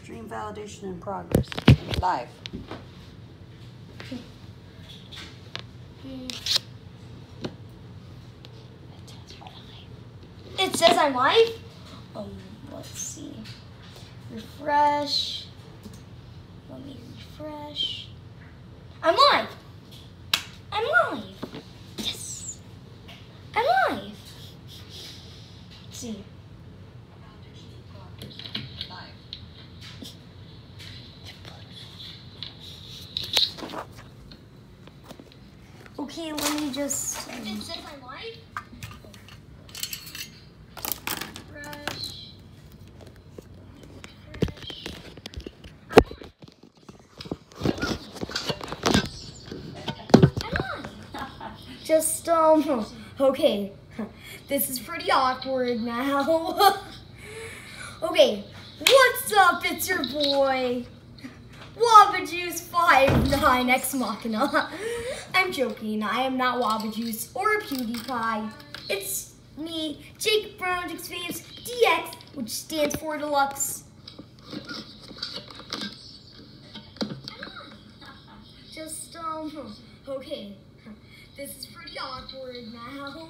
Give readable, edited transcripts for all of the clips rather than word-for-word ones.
Stream validation in progress. Live. It says I'm live? Let's see. Refresh. Let me refresh. I'm live. I'm live. Yes. I'm live. Let's see. Okay, let me just. It says I'm live. Refresh. Just, okay. This is pretty awkward now. Okay, what's up? It's your boy, WabaJuice59 Ex Machina. I'm joking, I am not WabaJuice or PewDiePie. It's me, JaycobsFavs DX, which stands for Deluxe. Just, okay. This is pretty awkward now.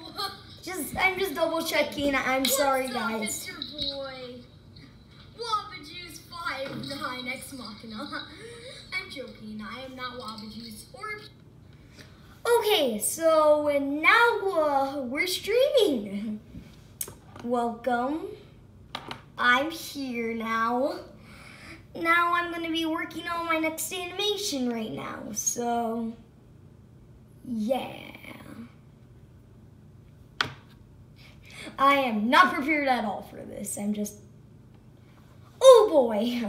I'm just double checking. I'm sorry, guys. It's your boy, WabaJuice59 Ex Machina. I'm joking. I am not WabaJuice or. Okay, so now we're streaming. Welcome. I'm here now. Now I'm gonna be working on my next animation right now. So. Yeah. I am not prepared at all for this. I'm just, oh boy.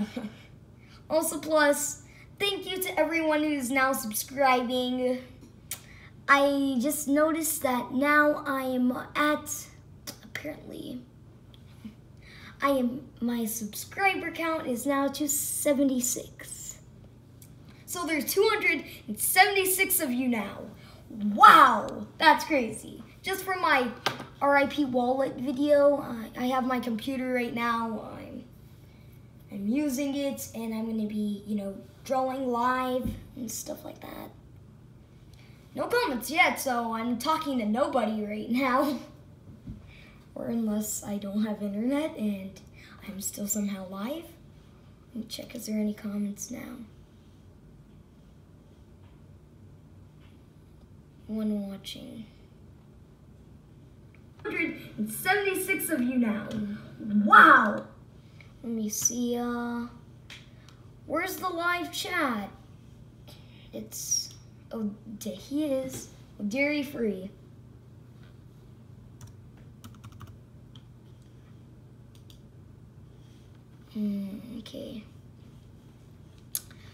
Also, plus, thank you to everyone who's now subscribing. I just noticed that now I am at, apparently, my subscriber count is now 276. So there's 276 of you now. Wow, that's crazy. Just for my RIP wallet video, I have my computer right now. I'm using it, and I'm gonna be, drawing live and stuff like that. No comments yet, so I'm talking to nobody right now. Or unless I don't have internet and I'm still somehow live. Let me check, is there any comments now? One watching. 176 of you now. Wow. Let me see, where's the live chat? It's, oh, he is. Dairy free. Okay.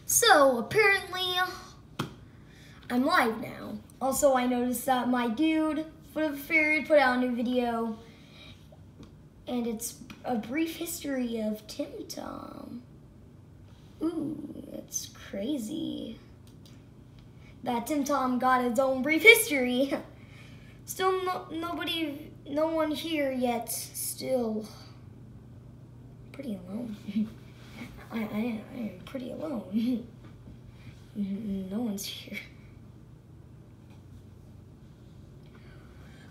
So, apparently, I'm live now. Also, I noticed that my dude, Foot of Fairy, put out a new video, and it's a brief history of Tim Tom. Ooh, that's crazy. That Tim Tom got his own brief history. Still no one here yet. Still pretty alone. I am pretty alone. No one's here.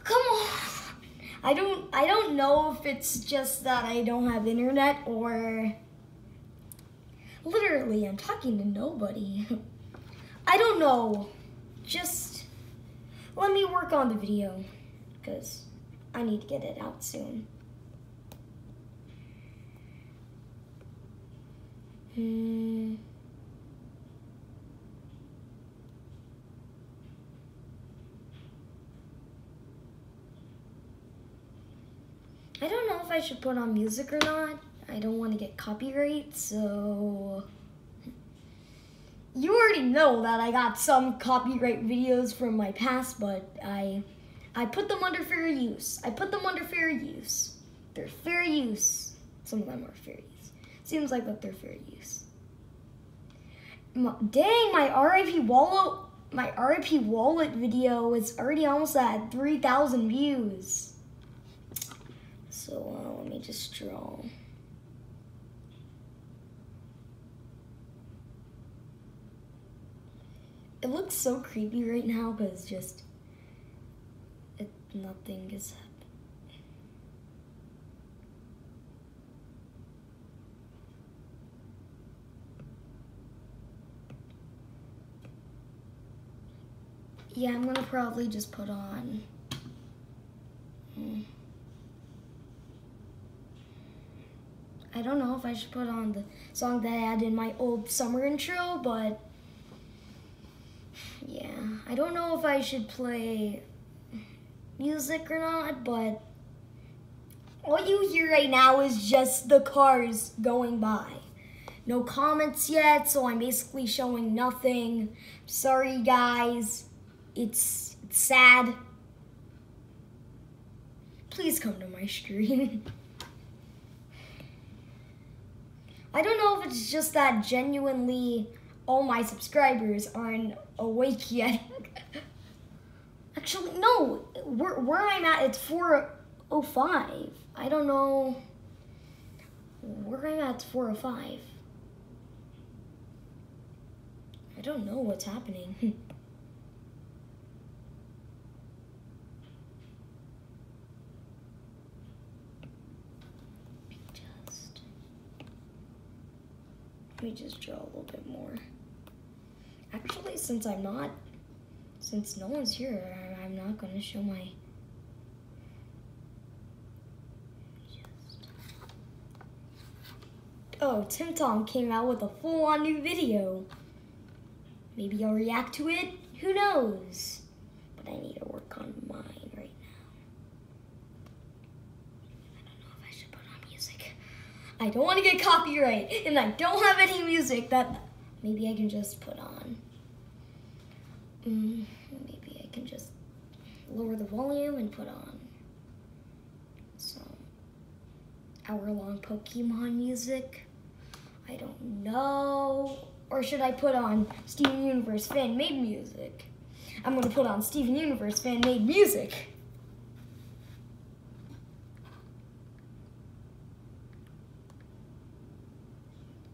Come on. I don't know if it's just that I don't have internet or literally I'm talking to nobody. I don't know. Just let me work on the video because I need to get it out soon. I don't know if I should put on music or not. I don't want to get copyright, so you already know that I got some copyright videos from my past, but I put them under fair use. I put them under fair use. They're fair use. Some of them are fair use. Seems like that they're fair use. Dang, my RIP wallet video is already almost at 3,000 views. So let me just draw. It looks so creepy right now because nothing is happening. Yeah, I'm gonna probably just put on. I don't know if I should put on the song that I had in my old summer intro, but yeah, I don't know if I should play music or not, but all you hear right now is just the cars going by. No comments yet, so I'm basically showing nothing. Sorry guys, it's sad. Please come to my stream. I don't know if it's just that genuinely all my subscribers aren't awake yet. Actually, no, where I'm at, it's 4:05. I don't know where I'm at, it's 4:05. I don't know what's happening. Let me just draw a little bit more. Actually, since no one's here, I'm not gonna show my. Oh, Tim Tom came out with a full-on new video. Maybe I'll react to it. Who knows? But I need to work on mine right now. I don't know if I should put on music. I don't want to get copyright, and I don't have any music that maybe I can just put on. Maybe I can just lower the volume and put on some hour-long Pokemon music. I don't know. Or should I put on Steven Universe fan-made music? I'm going to put on Steven Universe fan-made music.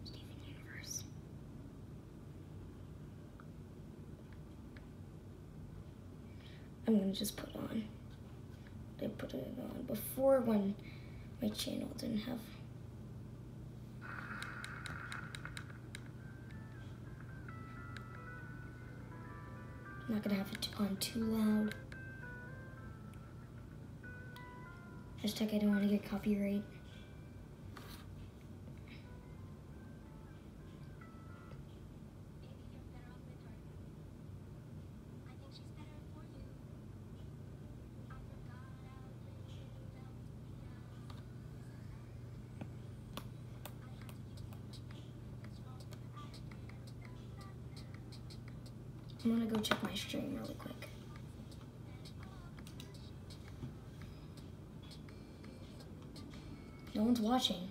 Steven Universe. I'm going to just put on. I put it on before when my channel didn't have. I'm not gonna have it on too loud. Hashtag I don't want to get copyright. I'm gonna go check my stream really quick. No one's watching.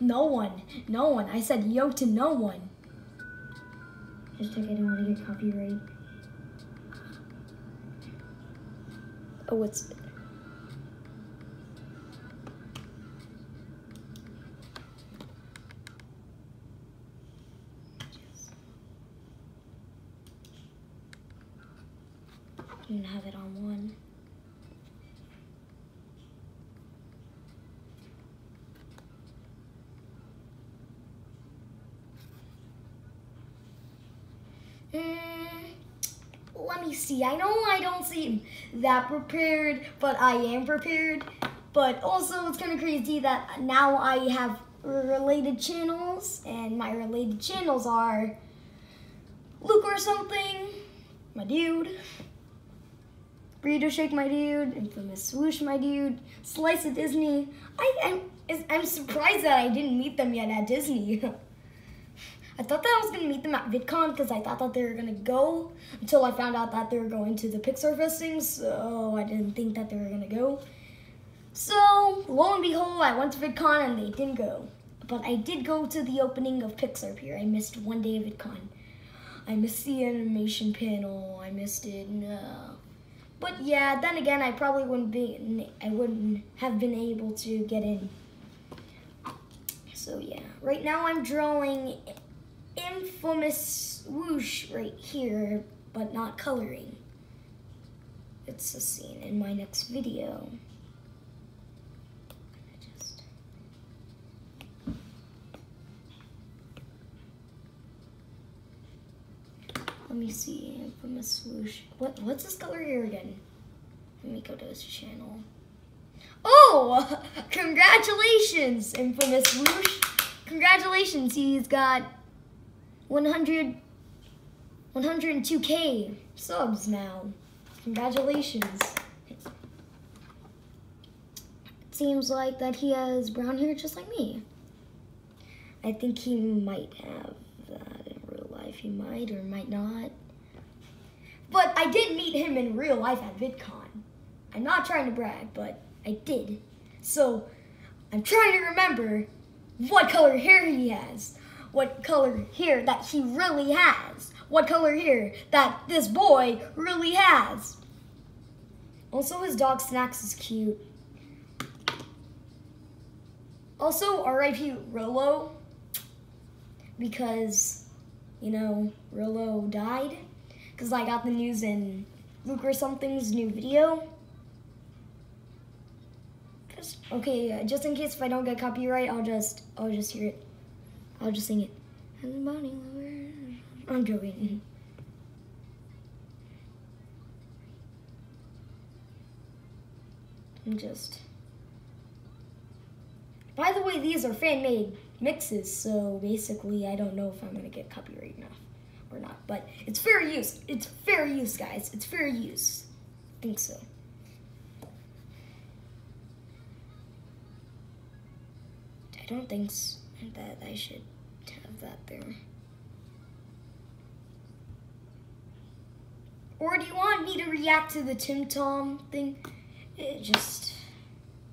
No one. I said yo to no one. Hashtag I don't want to get copyright. Oh, it's. I'm gonna have it on one. Let me see. I know I don't seem that prepared, but I am prepared. But also, it's kind of crazy that now I have related channels, and my related channels are Luke or something, my dude. Burrito Shake, my dude. Infamous Swoosh, my dude. Slice of Disney. I'm surprised that I didn't meet them yet at Disney. I thought that I was going to meet them at VidCon because I thought that they were going to go until I found out that they were going to the Pixar festings, so I didn't think that they were going to go. So, lo and behold, I went to VidCon and they didn't go. But I did go to the opening of Pixar Pier. I missed one day of VidCon. I missed the animation panel. I missed it. No. But yeah, then again, I probably wouldn't have been able to get in. So yeah, right now I'm drawing Infamous Swoosh right here. but not coloring. It's a scene in my next video. Let me see. Infamous swoosh. What's this color here again? Let me go to his channel. Oh! Congratulations, Infamous swoosh. Congratulations. He's got 102K subs now. Congratulations. It seems like that he has brown hair just like me. I think he might have that in real life. He might or might not. But I did meet him in real life at VidCon. I'm not trying to brag, but I did. So I'm trying to remember what color hair he has. What color hair that he really has. What color hair that this boy really has. Also, his dog Snacks is cute. Also, R.I.P. Rolo. Because, you know, Rolo died. Because I got the news in Luke or something's new video. Okay, just in case if I don't get copyright, I'll just hear it. I'll just sing it. I'm joking. By the way, these are fan-made mixes, so basically I don't know if I'm gonna get copyright enough or not. But it's fair use. It's fair use, guys. It's fair use. I think so. I don't think that I should have that there. Or do you want me to react to the Tim Tom thing?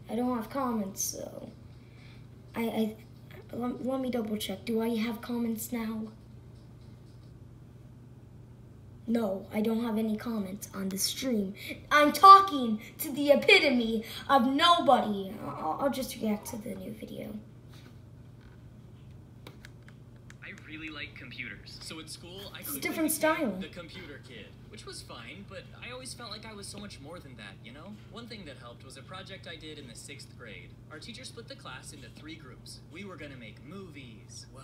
I don't have comments, so let me double check. Do I have comments now? No, I don't have any comments on the stream. I'm talking to the epitome of nobody. I'll just react to the new video. I really like computers. So at school, I It's a different style. The computer kid, which was fine, but I always felt like I was so much more than that, you know? One thing that helped was a project I did in the 6th grade. Our teacher split the class into 3 groups. We were gonna make movies. Whoa.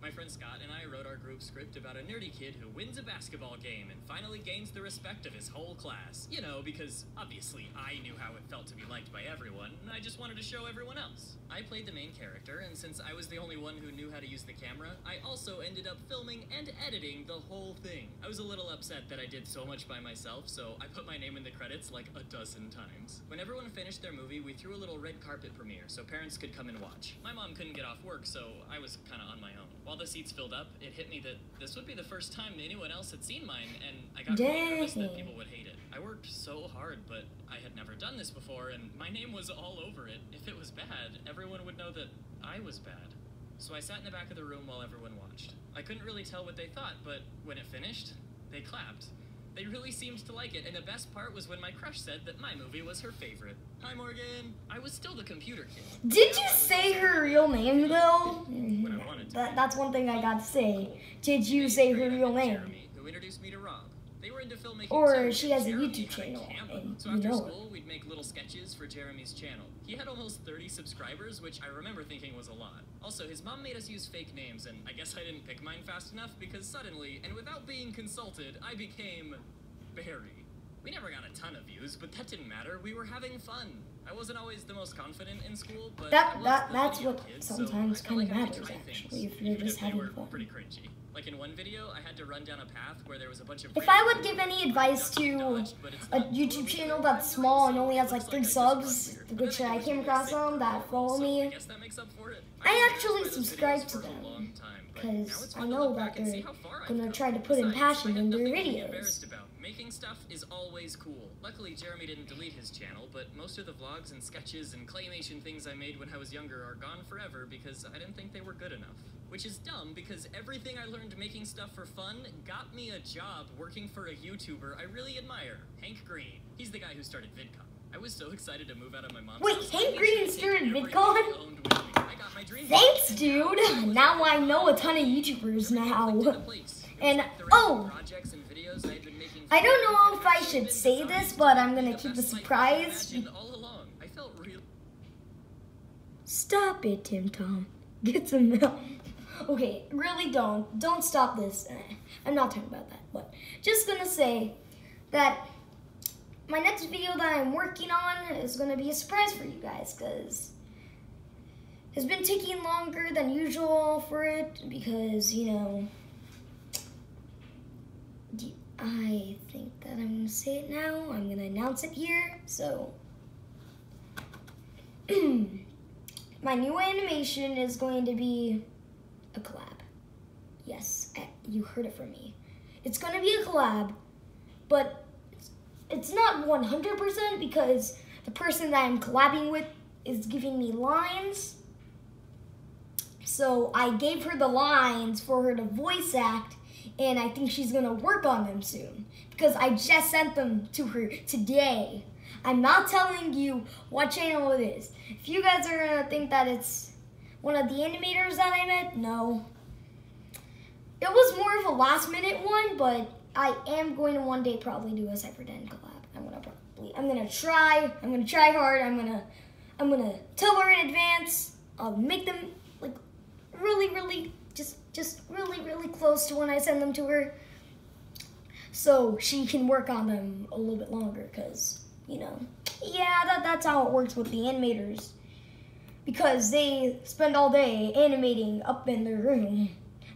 My friend Scott and I wrote our group script about a nerdy kid who wins a basketball game and finally gains the respect of his whole class. You know, because obviously I knew how it felt to be liked by everyone, and I just wanted to show everyone else. I played the main character, and since I was the only one who knew how to use the camera, I also ended up filming and editing the whole thing. I was a little upset that I did so much by myself, so I put my name in the credits like a dozen times. When everyone finished their movie, we threw a little red carpet premiere so parents could come and watch. My mom couldn't get off work, so I was kind of on my own. While the seats filled up, it hit me that this would be the first time anyone else had seen mine, and I got really nervous that people would hate it. I worked so hard, but I had never done this before, and my name was all over it. If it was bad, everyone would know that I was bad. So I sat in the back of the room while everyone watched. I couldn't really tell what they thought, but when it finished, they clapped. They really seemed to like it, and the best part was when my crush said that my movie was her favorite. Hi, Morgan. I was still the computer kid. Did you say her real name, though? When I wanted to. That's one thing I got to say. Did you say her real name? Jeremy, who introduced me to Rob. They were into filmmaking. Or she has a Jeremy YouTube had channel, camera. and So you after know school, we'd make little sketches for Jeremy's channel. He had almost 30 subscribers, which I remember thinking was a lot. Also, his mom made us use fake names, and I guess I didn't pick mine fast enough because suddenly, and without being consulted, I became Barry. We never got a ton of views, but that didn't matter. We were having fun. I wasn't always the most confident in school, but that's what sometimes kind of matters, actually, if you're just having fun. Pretty cringy. Like in one video, I had to run down a path where there was a bunch of. If I would give any advice to a YouTube channel that's small and only has like 3 subs, which I came across them that follow me, I actually subscribe to them because I know that they're gonna try to put in passion in their videos. Making stuff is always cool. Luckily, Jeremy didn't delete his channel, but most of the vlogs and sketches and claymation things I made when I was younger are gone forever because I didn't think they were good enough. Which is dumb because everything I learned making stuff for fun got me a job working for a YouTuber I really admire, Hank Green. He's the guy who started VidCon. I was so excited to move out of my mom's house. Wait, Hank Green started VidCon? Thanks, dude. Now I know a ton of YouTubers now. And, oh, because I had been making. I don't know if I should say this, but I'm gonna keep a surprise. All along, I felt real. Stop it, Tim Tom. Get some milk. Okay, really don't stop this. I'm not talking about that, but just gonna say that my next video that I'm working on is gonna be a surprise for you guys, because it's been taking longer than usual for it, because, you know, I think that I'm gonna say it now. I'm gonna announce it here. So my new animation is going to be a collab. Yes, you heard it from me. It's gonna be a collab, but it's not 100% because the person that I'm collabing with is giving me lines. So I gave her the lines for her to voice act, and I think she's gonna work on them soon because I just sent them to her today. I'm not telling you what channel it is. If you guys are gonna think that it's one of the animators that I met, no. It was more of a last minute one, but I am going to one day probably do a Cyberden collab. I'm gonna try hard. I'm gonna tell her in advance. I'll make them like really just really close to when I send them to her, so she can work on them a little bit longer, because, you know, yeah, that's how it works with the animators, because they spend all day animating up in their room.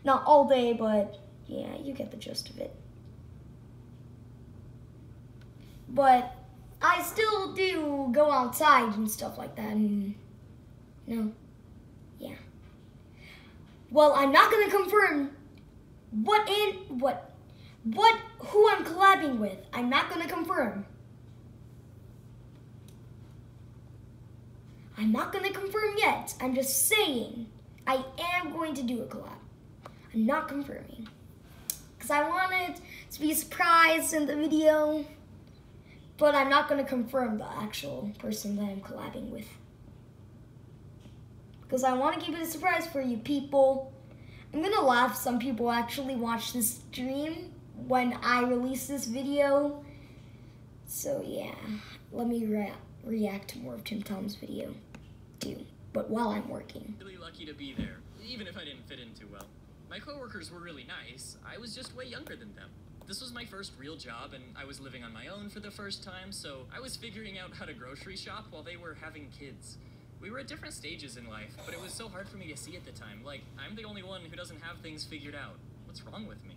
Not all day, but yeah, you get the gist of it. But I still do go outside and stuff like that, and no, yeah. Well, I'm not gonna confirm who I'm collabing with. I'm not gonna confirm. I'm not gonna confirm yet. I'm just saying I am going to do a collab. I'm not confirming, because I wanted to be a surprise in the video, but I'm not gonna confirm the actual person that I'm collabing with, because I want to keep it a surprise for you people. I'm gonna laugh. Some people actually watch this stream when I release this video. So yeah, let me react to more of Tim Tom's video too, but while I'm working. Really lucky to be there, even if I didn't fit in too well. My coworkers were really nice. I was just way younger than them. This was my first real job, and I was living on my own for the first time, so I was figuring out how to grocery shop while they were having kids. We were at different stages in life, but it was so hard for me to see at the time. Like, I'm the only one who doesn't have things figured out. What's wrong with me?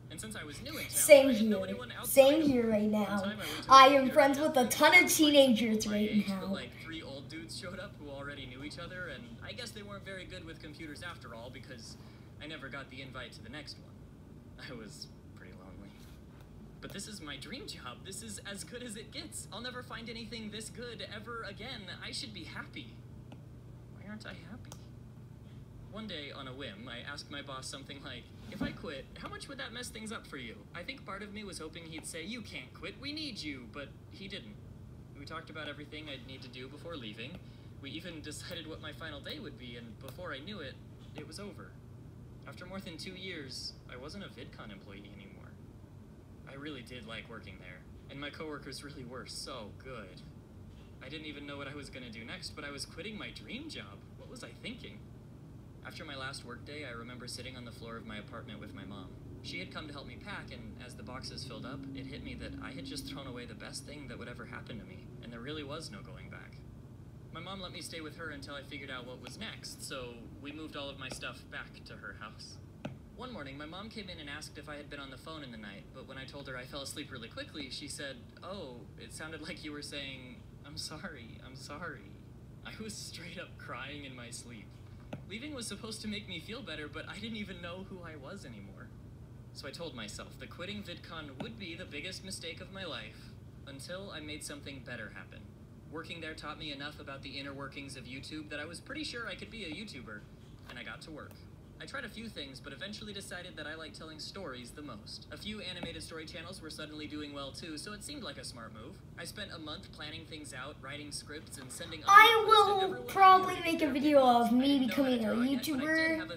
And since I was new in town, Same here right now. I am friends with a ton of teenagers right now. But like 3 old dudes showed up who already knew each other, and I guess they weren't very good with computers after all, because I never got the invite to the next one. I was pretty lonely. But this is my dream job. This is as good as it gets. I'll never find anything this good ever again. I should be happy. Why aren't I happy? One day, on a whim, I asked my boss something like, if I quit, how much would that mess things up for you? I think part of me was hoping he'd say, you can't quit, we need you, but he didn't. We talked about everything I'd need to do before leaving. We even decided what my final day would be, and before I knew it, it was over. After more than 2 years, I wasn't a VidCon employee anymore. I really did like working there, and my coworkers really were so good. I didn't even know what I was gonna do next, but I was quitting my dream job. What was I thinking? After my last workday, I remember sitting on the floor of my apartment with my mom. She had come to help me pack, and as the boxes filled up, it hit me that I had just thrown away the best thing that would ever happen to me, and there really was no going back. My mom let me stay with her until I figured out what was next, so we moved all of my stuff back to her house. One morning, my mom came in and asked if I had been on the phone in the night, but when I told her I fell asleep really quickly, she said, oh, it sounded like you were saying, I'm sorry, I'm sorry. I was straight up crying in my sleep. Leaving was supposed to make me feel better, but I didn't even know who I was anymore. So I told myself that quitting VidCon would be the biggest mistake of my life, until I made something better happen. Working there taught me enough about the inner workings of YouTube that I was pretty sure I could be a YouTuber, and I got to work. I tried a few things, but eventually decided that I like telling stories the most. A few animated story channels were suddenly doing well too, so it seemed like a smart move. I spent a month planning things out, writing scripts, and sending I will probably make a video of me becoming a YouTuber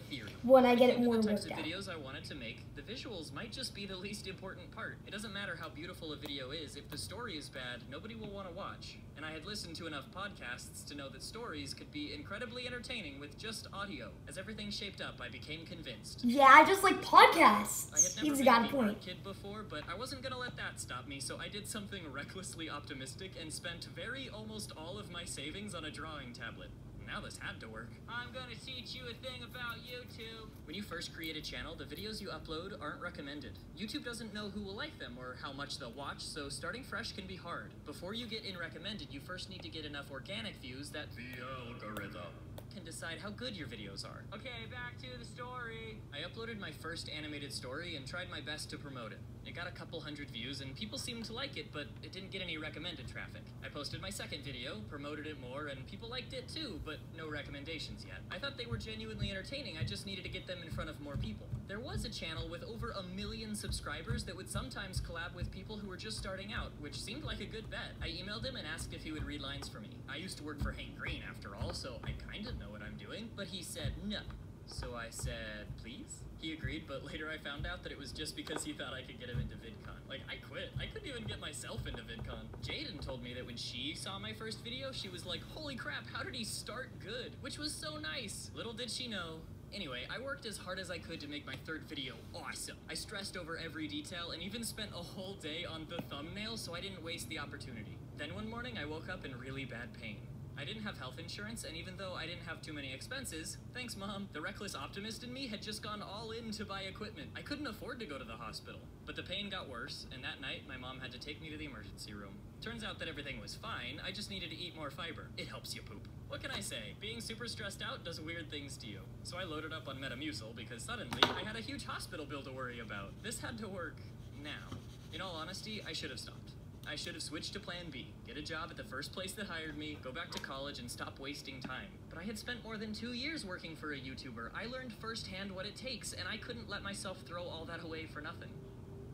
when I get it more worked out. Videos I wanted to make, the visuals might just be the least important part. It doesn't matter how beautiful a video is, if the story is bad, nobody will want to watch. And I had listened to enough podcasts to know that stories could be incredibly entertaining with just audio. As everything shaped up, I became convinced. Yeah, I just like podcasts. I had never got a been point. an art kid before, but I wasn't gonna let that stop me, so I did something recklessly optimistic and spent almost all of my savings on a drawing tablet. Now this had to work. I'm gonna teach you a thing about YouTube. When you first create a channel, the videos you upload aren't recommended. YouTube doesn't know who will like them or how much they'll watch, so starting fresh can be hard. Before you get in recommended, you first need to get enough organic views that the algorithm can decide how good your videos are. Okay, back to the story. I uploaded my first animated story and tried my best to promote it. It got a couple hundred views and people seemed to like it, but it didn't get any recommended traffic. I posted my second video, promoted it more, and people liked it too, but no recommendations yet. I thought they were genuinely entertaining, I just needed to get them in front of more people. There was a channel with over 1 million subscribers that would sometimes collab with people who were just starting out, which seemed like a good bet. I emailed him and asked if he would read lines for me. I used to work for Hank Green after all, so I kinda know what I'm doing, but he said no. So I said, please? He agreed, but later I found out that it was just because he thought I could get him into VidCon. Like, I quit. I couldn't even get myself into VidCon. Jaden told me that when she saw my first video, she was like, holy crap, how did he start good? Which was so nice. Little did she know. Anyway, I worked as hard as I could to make my third video awesome. I stressed over every detail and even spent a whole day on the thumbnail so I didn't waste the opportunity. Then one morning, I woke up in really bad pain. I didn't have health insurance, and even though I didn't have too many expenses, thanks Mom, the reckless optimist in me had just gone all in to buy equipment. I couldn't afford to go to the hospital. But the pain got worse, and that night, my mom had to take me to the emergency room. Turns out that everything was fine, I just needed to eat more fiber. It helps you poop. What can I say? Being super stressed out does weird things to you. So I loaded up on Metamucil because suddenly I had a huge hospital bill to worry about. This had to work now. In all honesty, I should have stopped. I should have switched to plan B, get a job at the first place that hired me, go back to college, and stop wasting time. But I had spent more than 2 years working for a YouTuber. I learned firsthand what it takes, and I couldn't let myself throw all that away for nothing.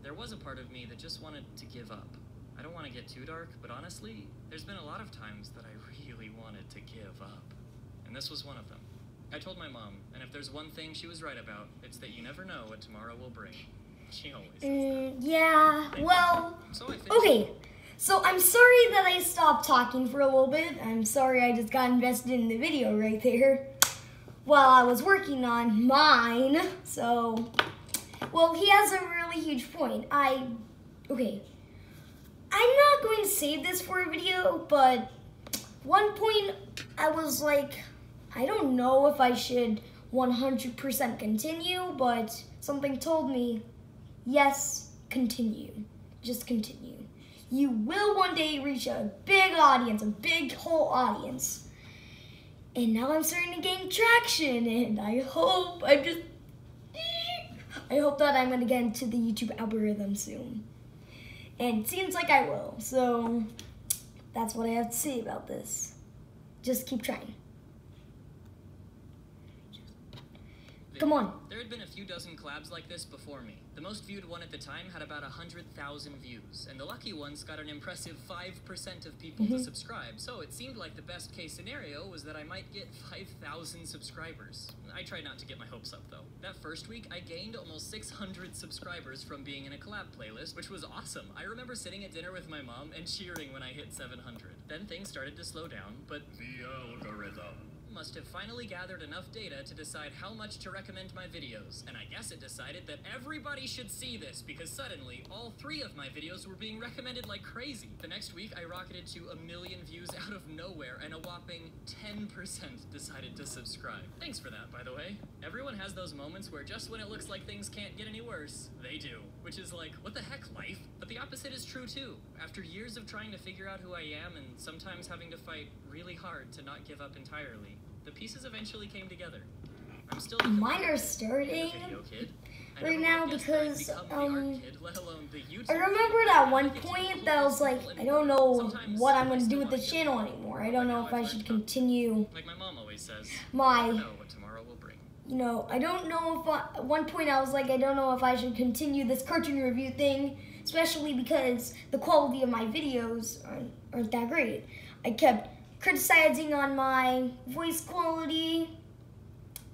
There was a part of me that just wanted to give up. I don't want to get too dark, but honestly, there's been a lot of times that I really wanted to give up. And this was one of them. I told my mom, and if there's one thing she was right about, it's that you never know what tomorrow will bring. She always says that. Yeah, well, okay. So I'm sorry that I stopped talking for a little bit. I'm sorry I just got invested in the video right there while I was working on mine. So, well, he has a really huge point. Okay. I'm not going to save this for a video, but one point I was like, I don't know if I should 100% continue, but something told me, yes, continue. Just continue. You will one day reach a big audience, a big whole audience. And now I'm starting to gain traction, and I hope that I'm going to get into the YouTube algorithm soon. And it seems like I will, so that's what I have to say about this. Just keep trying. Come on. There had been a few dozen collabs like this before me. The most viewed one at the time had about 100,000 views, and the lucky ones got an impressive 5% of people to subscribe, so it seemed like the best case scenario was that I might get 5,000 subscribers. I tried not to get my hopes up, though. That first week, I gained almost 600 subscribers from being in a collab playlist, which was awesome. I remember sitting at dinner with my mom and cheering when I hit 700. Then things started to slow down, but the algorithm must have finally gathered enough data to decide how much to recommend my videos, and I guess it decided that everybody should see this because suddenly all 3 of my videos were being recommended like crazy. The next week I rocketed to 1 million views out of nowhere, and a whopping 10% decided to subscribe. Thanks for that, by the way. Everyone has those moments where just when it looks like things can't get any worse, they do. Which is like, what the heck, life? But the opposite is true too. After years of trying to figure out who I am and sometimes having to fight really hard to not give up entirely, the pieces eventually came together. I'm still mine are starting right now because I remembered at one point that I was like, I don't know what I'm going to do with this channel anymore. I don't know if I should continue like my mom always says, my know what tomorrow will bring. you know, I don't know if at one point I was like, I don't know if I should continue this cartoon review thing, especially because the quality of my videos aren't that great. I kept criticizing on my voice quality.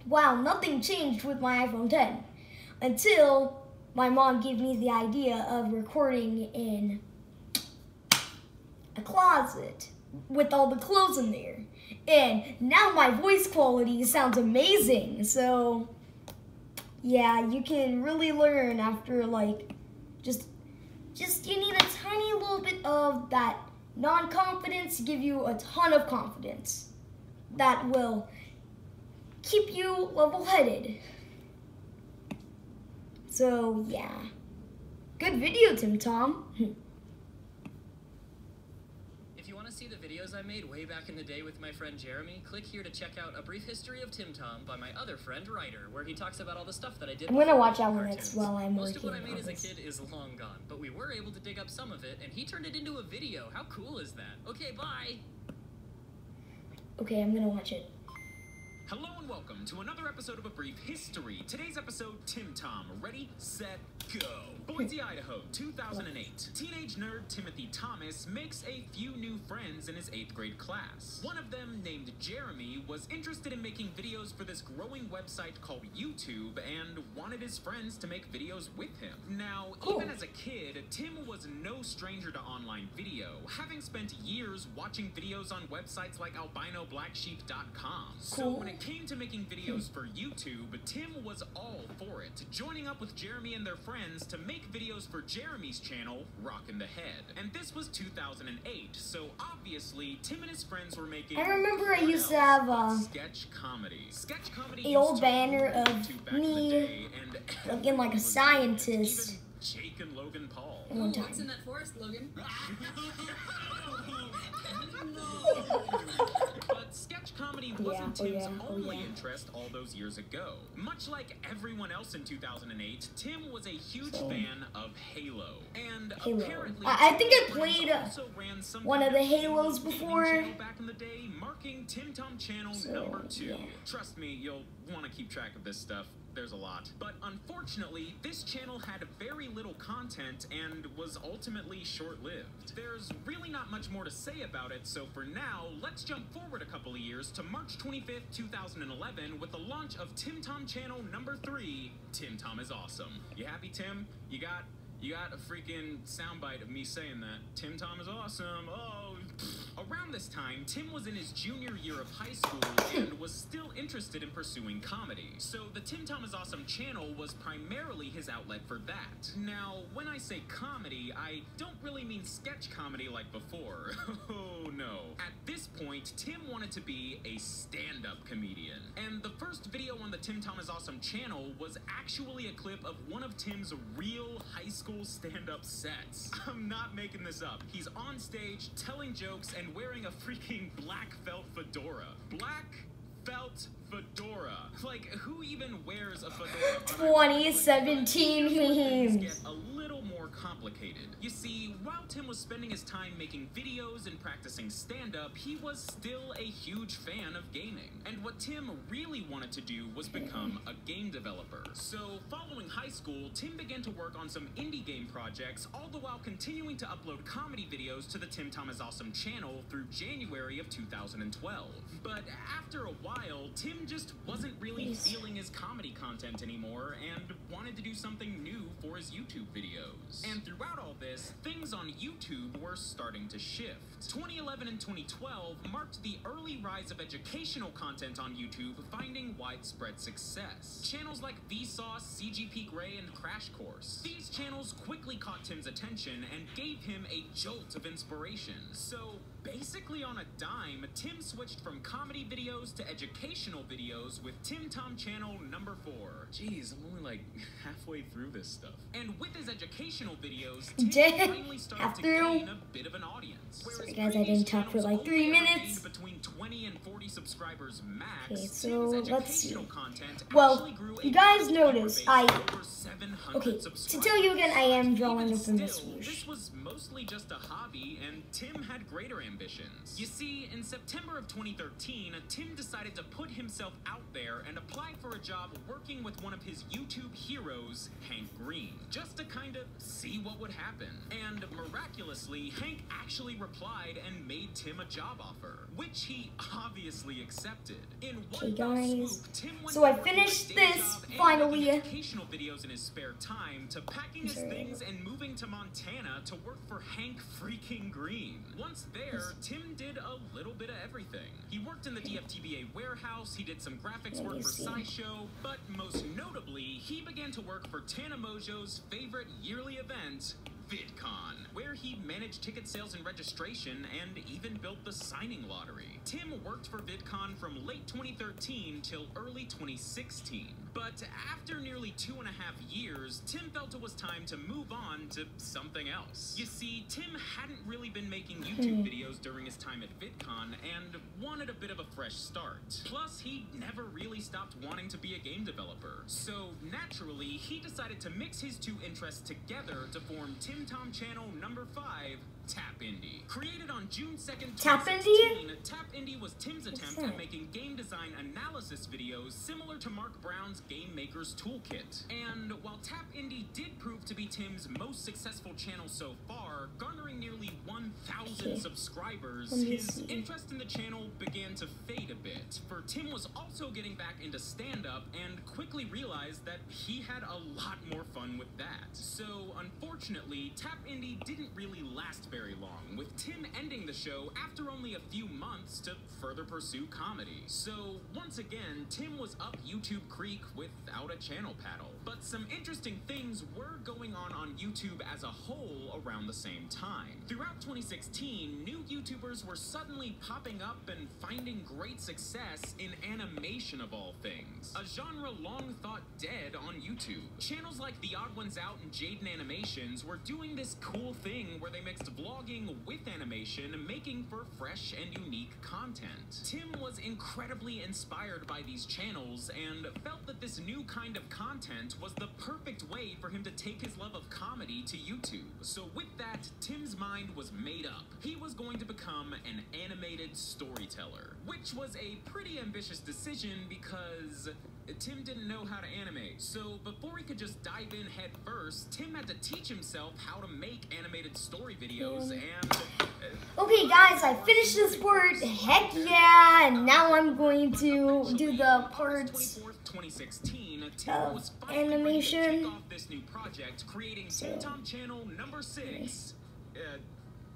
Wow, nothing changed with my iPhone 10 until my mom gave me the idea of recording in a closet with all the clothes in there. And now my voice quality sounds amazing. So yeah, you can really learn after like just you need a tiny little bit of that non-confidence to give you a ton of confidence that will keep you level-headed. So yeah, good video, Tim Tom. If you want to see the videos I made way back in the day with my friend Jeremy, click here to check out A Brief History of Tim Tom by my other friend Ryder, where he talks about all the stuff that I did. I'm gonna watch that one next while I'm Most of working what I made on as a this. kid is long gone, but we were able to dig up some of it, and he turned it into a video. How cool is that? Okay, bye! Okay, I'm gonna watch it. Hello and welcome to another episode of A Brief History. Today's episode, Tim Tom. Ready, set, go. Boise, Idaho, 2008. Teenage nerd Timothy Thomas makes a few new friends in his 8th grade class. One of them, named Jeremy, was interested in making videos for this growing website called YouTube and wanted his friends to make videos with him. Now, even as a kid, Tim was no stranger to online video, having spent years watching videos on websites like albinoblacksheep.com. So when it came to making videos for YouTube, Tim was all for it, joining up with Jeremy and their friends to make videos for Jeremy's channel, Rockin' the Head. And this was 2008, so obviously Tim and his friends were making... I remember I used to have sketch comedy. Sketch comedy the old used to banner rule of YouTube back in the me day, and looking like a was scientist. even Jake and Logan Paul. One What's in time. that forest, Logan? But sketch comedy wasn't oh Tim's yeah, oh only yeah. interest all those years ago. Much like everyone else in 2008, Tim was a huge Same. fan of Halo. And Halo. apparently, I think I Tim's played friends also ran some one kind of the Halos gaming before. channel back in the day, marking Tim Tom Channel So, number 2. yeah. Trust me, you'll want to keep track of this stuff. There's a lot. But unfortunately, this channel had very little content and was ultimately short-lived. There's really not much more to say about it, so for now, let's jump forward a couple of years to March 25th, 2011 with the launch of Tim Tom Channel number 3, Tim Tom is Awesome. You happy, Tim? You got a freaking soundbite of me saying that. Tim Tom is awesome. Oh. Around this time, Tim was in his junior year of high school and was still interested in pursuing comedy. So the Tim Tom is Awesome channel was primarily his outlet for that. Now, when I say comedy, I don't really mean sketch comedy like before. Oh no. At this point, Tim wanted to be a stand-up comedian. And the first video on the Tim Tom is Awesome channel was actually a clip of one of Tim's real high school stand-up sets. I'm not making this up. He's on stage telling jokes and wearing a freaking black felt fedora. Black felt fedora. Like, who even wears a fedora? 2017 Things memes. get a little more complicated. You see, while Tim was spending his time making videos and practicing stand-up, he was still a huge fan of gaming. And what Tim really wanted to do was become a game developer. So, following high school, Tim began to work on some indie game projects, all the while continuing to upload comedy videos to the Tim Tom is Awesome channel through January of 2012. But after a while, Tim just wasn't really feeling his comedy content anymore and wanted to do something new for his YouTube videos. And throughout all this, things on YouTube were starting to shift. 2011 and 2012 marked the early rise of educational content on YouTube finding widespread success. Channels like Vsauce, CGP Grey, and Crash Course. These channels quickly caught Tim's attention and gave him a jolt of inspiration. So, basically on a dime, Tim switched from comedy videos to educational videos with Tim Tom Channel number 4. Jeez, I'm only like halfway through this stuff. And with his educational videos, Tim finally started to gain a bit of an audience. Sorry guys, I didn't talk for like 3 minutes. Between 20 and 40 subscribers max. Okay, so let's see. Content Well, grew you a guys viewer notice base I of over 700 okay, to subscribers. tell you again, I am drawing Even it from this still, swoosh. this was mostly just a hobby, and Tim had greater ambitions. You see, in September of 2013, Tim decided to put himself out there and apply for a job working with one of his YouTube heroes, Hank Green, just to kind of see what would happen. And miraculously, Hank actually replied and made Tim a job offer, which he obviously accepted. In one fell swoop, Tim went so I from finished a day this job and finally. making educational videos in his spare time to packing his things and moving to Montana to work for Hank freaking Green. Once there, Tim did a little bit of everything. He worked in the DFTBA warehouse, he did some graphics work for SciShow, but most notably, he began to work for Tana Mojo's favorite yearly event, VidCon, where he managed ticket sales and registration and even built the signing lottery. Tim worked for VidCon from late 2013 till early 2016. But after nearly 2.5 years, Tim felt it was time to move on to something else. You see, Tim hadn't really been making YouTube videos during his time at VidCon and wanted a bit of a fresh start. Plus, he never really stopped wanting to be a game developer. So naturally, he decided to mix his two interests together to form Tim Tom Channel number 5, Tap Indie. Created on June 2nd, 2016, Tap Indie was Tim's attempt at making game design analysis videos similar to Mark Brown's Game Maker's Toolkit. And while Tap Indie did prove to be Tim's most successful channel so far, garnering nearly 1,000 subscribers, his interest in the channel began to fade a bit, for Tim was also getting back into stand-up and quickly realized that he had a lot more fun with that. So, unfortunately, Tap Indie didn't really last very long, with Tim ending the show after only a few months to further pursue comedy. So, once again, Tim was up YouTube Creek without a channel paddle. But some interesting things were going on YouTube as a whole around the same time. Throughout 2016, new YouTubers were suddenly popping up and finding great success in animation of all things, a genre long thought dead on YouTube. Channels like The Odd Ones Out and Jaden Animations were doing this cool thing where they mixed vlogging with animation, making for fresh and unique content. Tim was incredibly inspired by these channels and felt that this new kind of content was the perfect way for him to take his love of comedy to YouTube. So with that, Tim's mind was made up. He was going to become an animated storyteller, which was a pretty ambitious decision because Tim didn't know how to animate. So before he could just dive in head first, Tim had to teach himself how to make animated story videos and... Okay guys, I finished this part, heck yeah, and now I'm going to do the parts 2016, Tim was animation. ready to kick off this new project, creating Tim Tom Channel number 6.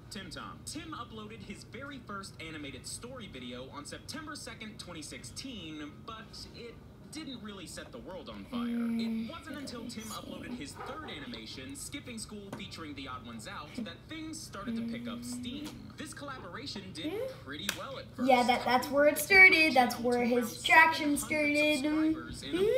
Tim Tom. Tim uploaded his very first animated story video on September 2nd, 2016, but it didn't really set the world on fire. It wasn't until Tim uploaded his third animation, Skipping School featuring The Odd Ones Out, that things started to pick up steam. This collaboration did pretty well at first. Yeah, that's where it started. That's where his traction started. In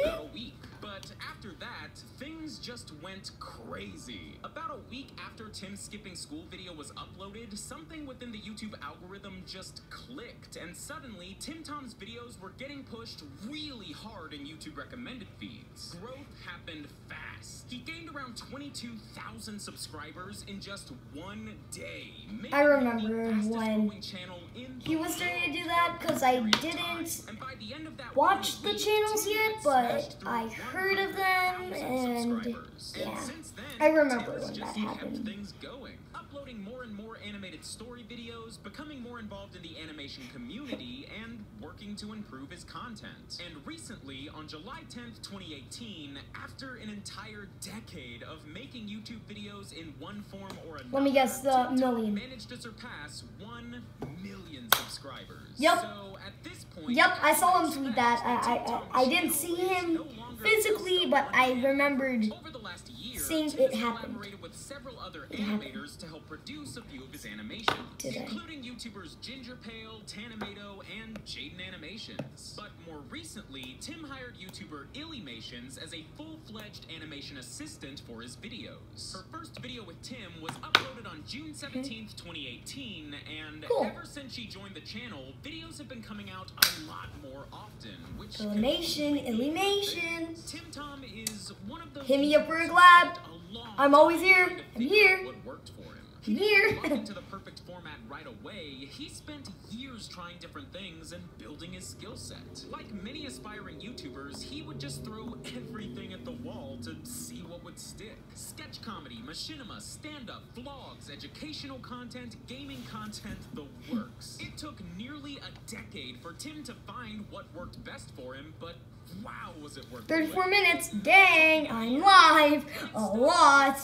about a week. But after that, things just went crazy. About a week after Tim's Skipping School video was uploaded, something within the YouTube algorithm just clicked, and suddenly Tim Tom's videos were getting pushed really hard in YouTube recommended feeds. Growth happened fast. He gained around 22,000 subscribers in just one day. I remember when he was starting to do that, because I didn't watch the channels yet, but I heard of them, and yeah, I remember when that happened. Uploading more and more animated story videos, becoming more involved in the animation community, and working to improve his content. And recently, on July 10th, 2018, after an entire decade of making YouTube videos in one form or another, let me guess, the million. Managed to surpass 1 million subscribers. Yep. So at this point, yep, I saw him tweet that. I didn't see him physically, but I remembered seeing it happen. With several other animators to help produce a few of his animations, including YouTubers Ginger Pale, Tanamato, and Jaden Animations. But more recently, Tim hired YouTuber Illimations as a full-fledged animation assistant for his videos. Her first video with Tim was uploaded on June 17th, 2018, and ever since she joined the channel, videos have been coming out a lot more often, which Illimation. Tim Tom is one of those hit me up for a collab. I'm always here. I'm here. What worked for him. in here. He didn't into the perfect format right away. He spent years trying different things and building his skill set. Like many aspiring YouTubers, he would just throw everything at the wall to see what would stick. Sketch comedy, machinima, stand-up, vlogs, educational content, gaming content, the works. It took nearly a decade for Tim to find what worked best for him, but wow, was it worth 34 minutes. Dang, I'm live a lot.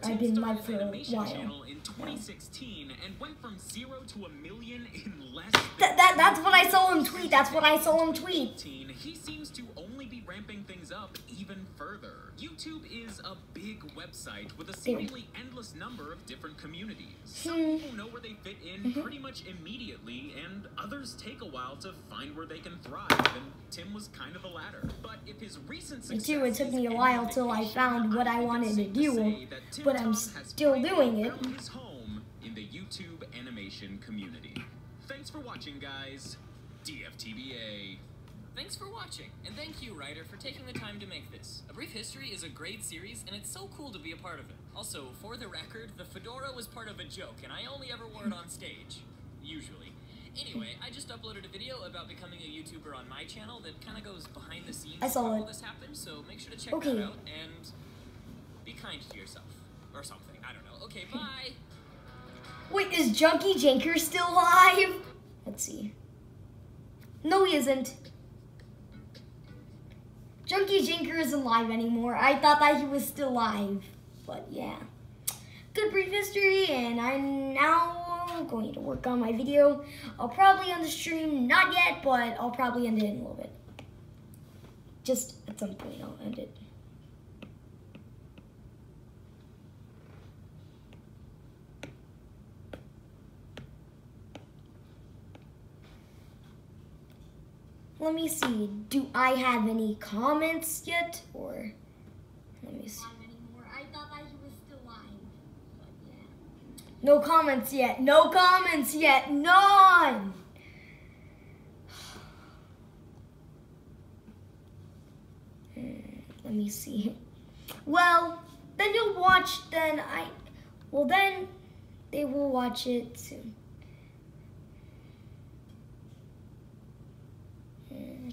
I've been live for a while. In 2016 and went from 0 to 1 million in less That's what I saw him tweet. That's what I saw him tweet. He seems to only be ramping things up even further. YouTube is a big website with a seemingly endless number of different communities. Some people know where they fit in pretty much immediately, and others take a while to find where they can thrive, and Tim was kind of the latter. But if his recent success it took me a while till I found what I wanted to do, but I'm still doing it. His home in the YouTube animation community. Thanks for watching, guys. DFTBA. Thanks for watching, and thank you, writer, for taking the time to make this. A Brief History is a great series, and it's so cool to be a part of it. Also, for the record, the fedora was part of a joke, and I only ever wore it on stage. Usually. Anyway, I just uploaded a video about becoming a YouTuber on my channel that kind of goes behind the scenes I saw how it. all this happened, so make sure to check that out, and be kind to yourself. Or something, I don't know. Okay, bye! Wait, is Junkie Janker still live? Let's see. No, he isn't. Junkie Janker isn't live anymore. I thought that he was still live. But yeah. Good Brief History, and I'm now going to work on my video. I'll probably end the stream, not yet, but I'll probably end it in a little bit. Just at some point I'll end it. Let me see, do I have any comments yet? Or, let me see. I thought that he was still live, but yeah. No comments yet, no comments yet, none! Let me see. Well, then you'll watch, then they will watch it soon.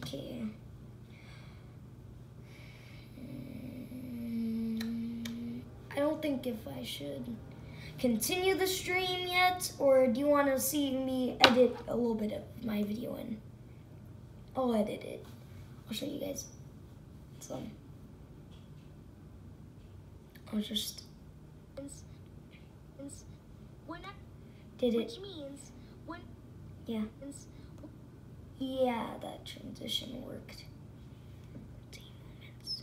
Okay. I don't think if I should continue the stream yet, or do you want to see me edit a little bit of my video in? I'll edit it. I'll show you guys some. I'll just did it. Which means when Yeah, that transition worked. 10 moments.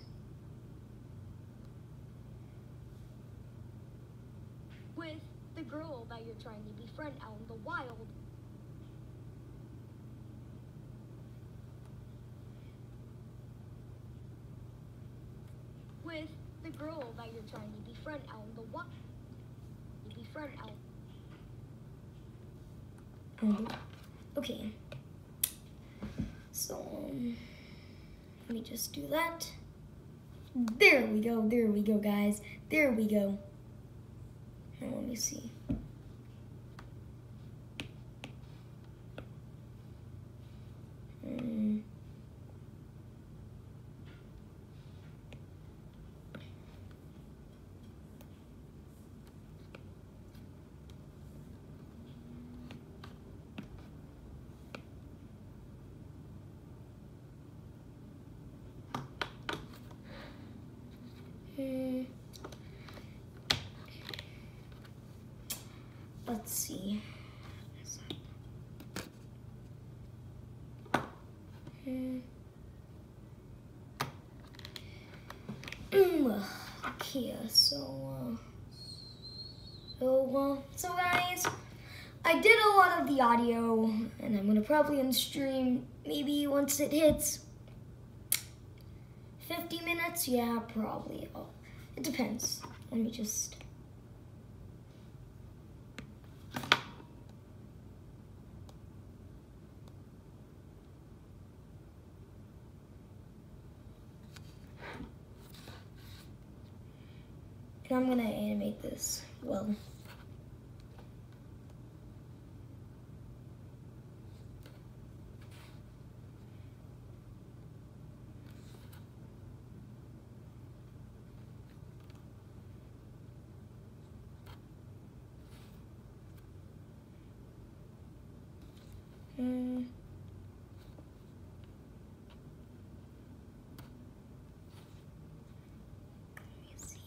with the girl that you're trying to befriend out in the wild. With the girl that you're trying to befriend out in the wild. Befriend out. Okay. So, let me just do that. There we go, guys. There we go. Now let me see. Let's see. Okay, so guys, I did a lot of the audio, and I'm gonna probably end stream maybe once it hits 50 minutes. Yeah, probably. Oh, it depends. Let me just. And I'm gonna animate this well. See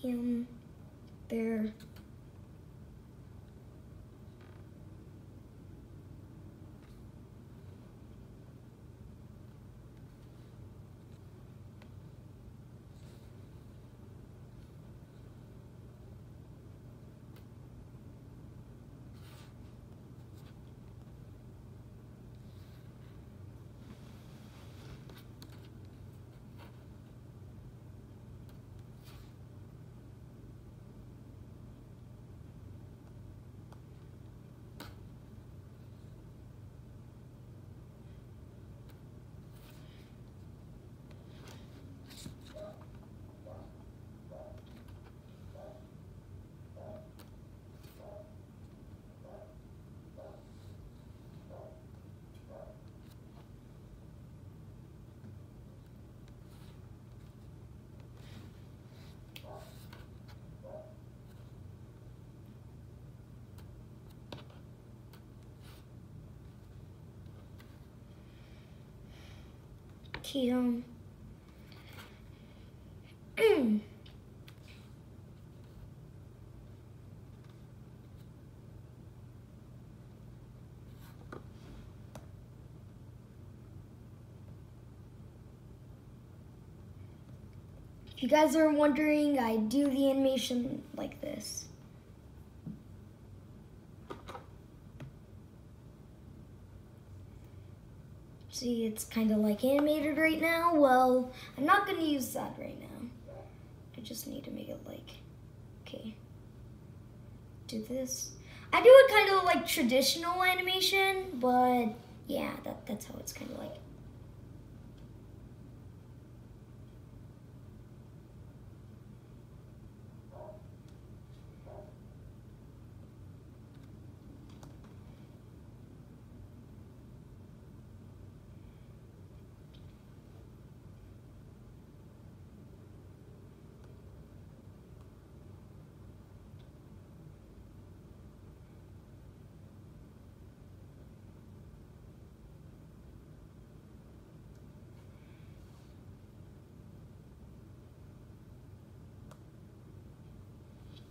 him there. Okay, if you guys are wondering, I do the animation like this. See, it's kind of like animated right now. Well, I'm not going to use that right now. I just need to make it like, okay, do this. I do it kind of like traditional animation, but yeah, that's how it's kind of like.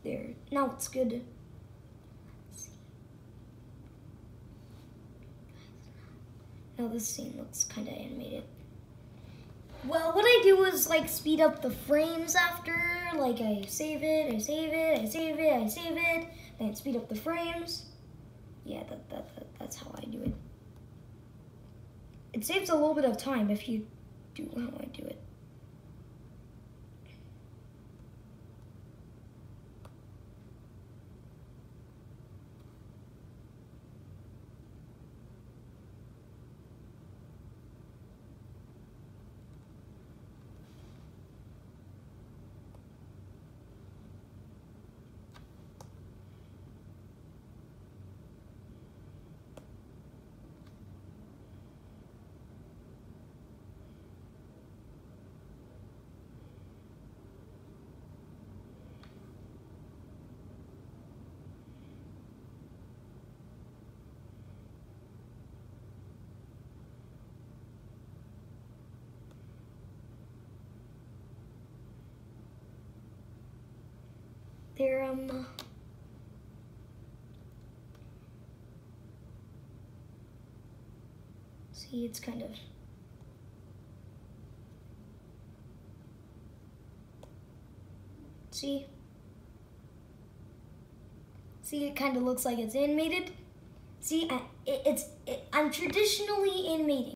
There, now it's good. Let's see. Now this scene looks kind of animated. Well, what I do is like speed up the frames after, like I save it, I save it, I save it, I save it, then speed up the frames. Yeah, that's how I do it. It saves a little bit of time if you do how I do it. There, see, it's kind of, see, it kind of looks like it's animated. See, I'm traditionally animating.